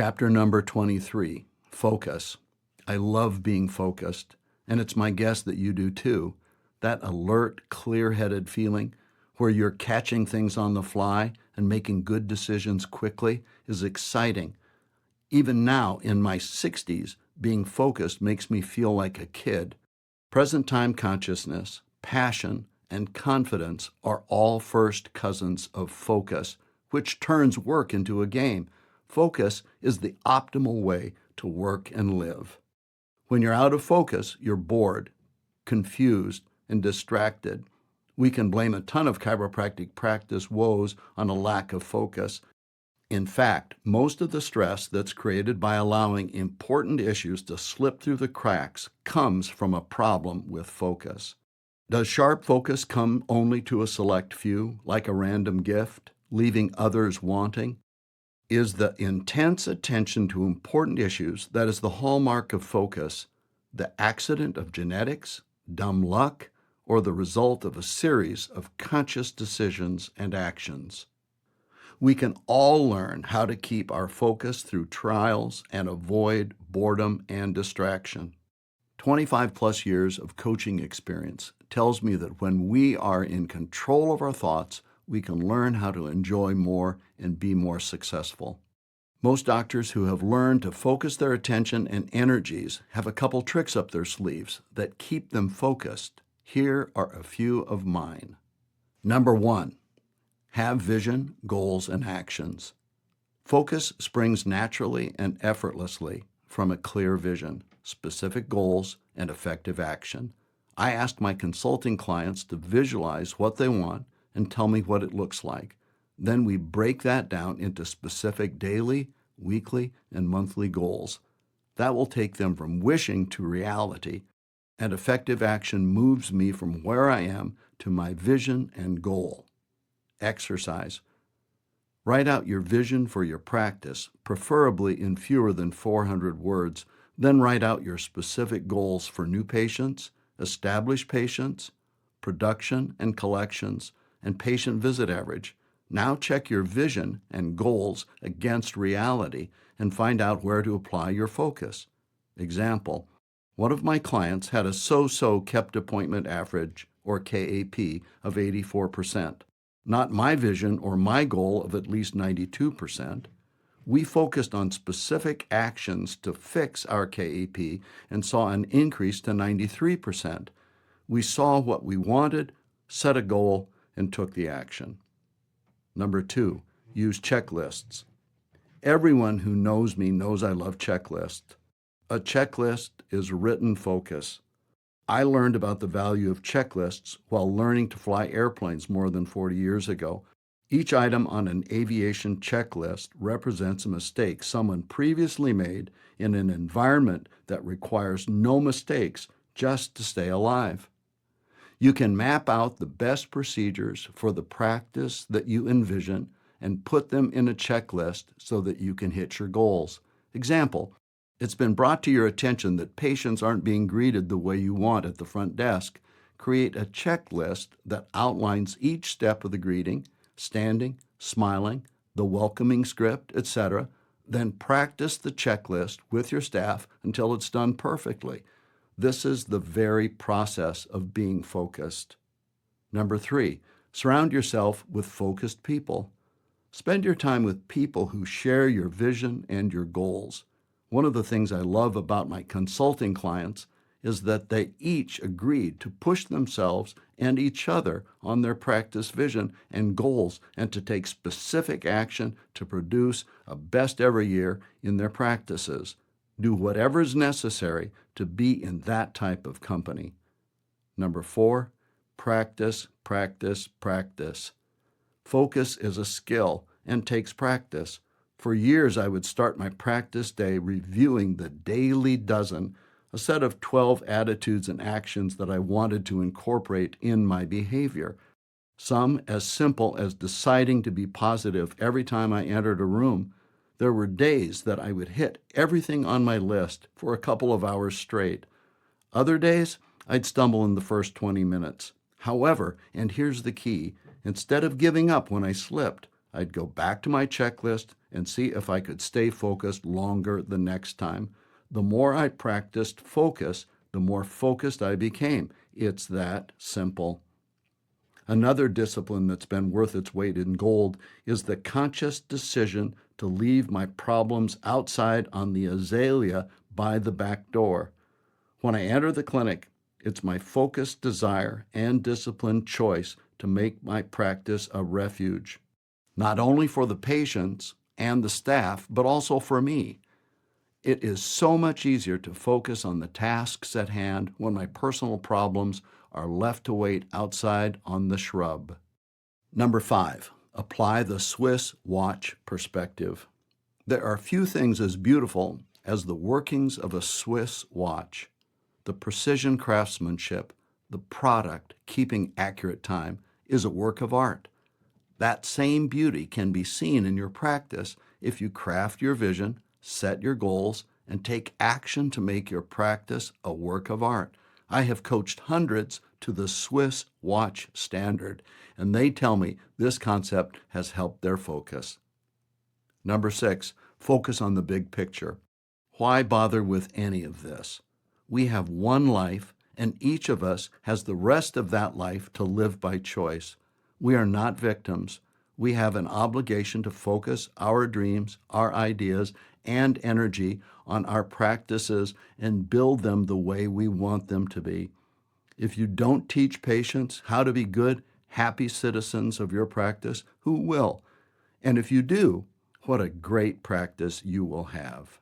Chapter number 23, Focus. I love being focused, and it's my guess that you do too. That alert, clear-headed feeling where you're catching things on the fly and making good decisions quickly is exciting. Even now, in my 60s, being focused makes me feel like a kid. Present-time consciousness, passion, and confidence are all first cousins of focus, which turns work into a game. Focus is the optimal way to work and live. When you're out of focus, you're bored, confused, and distracted. We can blame a ton of chiropractic practice woes on a lack of focus. In fact, most of the stress that's created by allowing important issues to slip through the cracks comes from a problem with focus. Does sharp focus come only to a select few, like a random gift, leaving others wanting? Is the intense attention to important issues that is the hallmark of focus the accident of genetics, dumb luck, or the result of a series of conscious decisions and actions? We can all learn how to keep our focus through trials and avoid boredom and distraction. 25 plus years of coaching experience tells me that when we are in control of our thoughts, we can learn how to enjoy more and be more successful. Most doctors who have learned to focus their attention and energies have a couple tricks up their sleeves that keep them focused. Here are a few of mine. Number 1, have vision, goals, and actions. Focus springs naturally and effortlessly from a clear vision, specific goals, and effective action. I ask my consulting clients to visualize what they want and tell me what it looks like. Then we break that down into specific daily, weekly, and monthly goals. That will take them from wishing to reality, and effective action moves me from where I am to my vision and goal. Exercise. Write out your vision for your practice, preferably in fewer than 400 words. Then write out your specific goals for new patients, established patients, production and collections, and patient visit average. Now check your vision and goals against reality and find out where to apply your focus. Example, one of my clients had a so-so kept appointment average, or KAP, of 84%. Not my vision or my goal of at least 92%. We focused on specific actions to fix our KAP and saw an increase to 93%. We saw what we wanted, set a goal, and took the action. Number 2, use checklists. Everyone who knows me knows I love checklists. A checklist is written focus. I learned about the value of checklists while learning to fly airplanes more than 40 years ago. Each item on an aviation checklist represents a mistake someone previously made in an environment that requires no mistakes just to stay alive. You can map out the best procedures for the practice that you envision and put them in a checklist so that you can hit your goals. Example, it's been brought to your attention that patients aren't being greeted the way you want at the front desk. Create a checklist that outlines each step of the greeting, standing, smiling, the welcoming script, etc. Then practice the checklist with your staff until it's done perfectly. This is the very process of being focused. Number 3, surround yourself with focused people. Spend your time with people who share your vision and your goals. One of the things I love about my consulting clients is that they each agreed to push themselves and each other on their practice vision and goals and to take specific action to produce a best ever year in their practices. Do whatever is necessary to be in that type of company. Number 4, practice, practice, practice. Focus is a skill and takes practice. For years, I would start my practice day reviewing the daily dozen, a set of 12 attitudes and actions that I wanted to incorporate in my behavior. Some as simple as deciding to be positive every time I entered a room. There were days that I would hit everything on my list for a couple of hours straight. Other days, I'd stumble in the first 20 minutes. However, and here's the key, instead of giving up when I slipped, I'd go back to my checklist and see if I could stay focused longer the next time. The more I practiced focus, the more focused I became. It's that simple. Another discipline that's been worth its weight in gold is the conscious decision to leave my problems outside on the azalea by the back door. When I enter the clinic, it's my focused desire and disciplined choice to make my practice a refuge, not only for the patients and the staff, but also for me. It is so much easier to focus on the tasks at hand when my personal problems are left to wait outside on the shrub. Number 5, apply the Swiss watch perspective. There are few things as beautiful as the workings of a Swiss watch. The precision craftsmanship, the product keeping accurate time, is a work of art. That same beauty can be seen in your practice if you craft your vision, set your goals, and take action to make your practice a work of art. I have coached hundreds to the Swiss watch standard, and they tell me this concept has helped their focus. Number 6, focus on the big picture. Why bother with any of this? We have one life, and each of us has the rest of that life to live by choice. We are not victims. We have an obligation to focus our dreams, our ideas, and energy on our practices and build them the way we want them to be. If you don't teach patients how to be good, happy citizens of your practice, who will? And if you do, what a great practice you will have.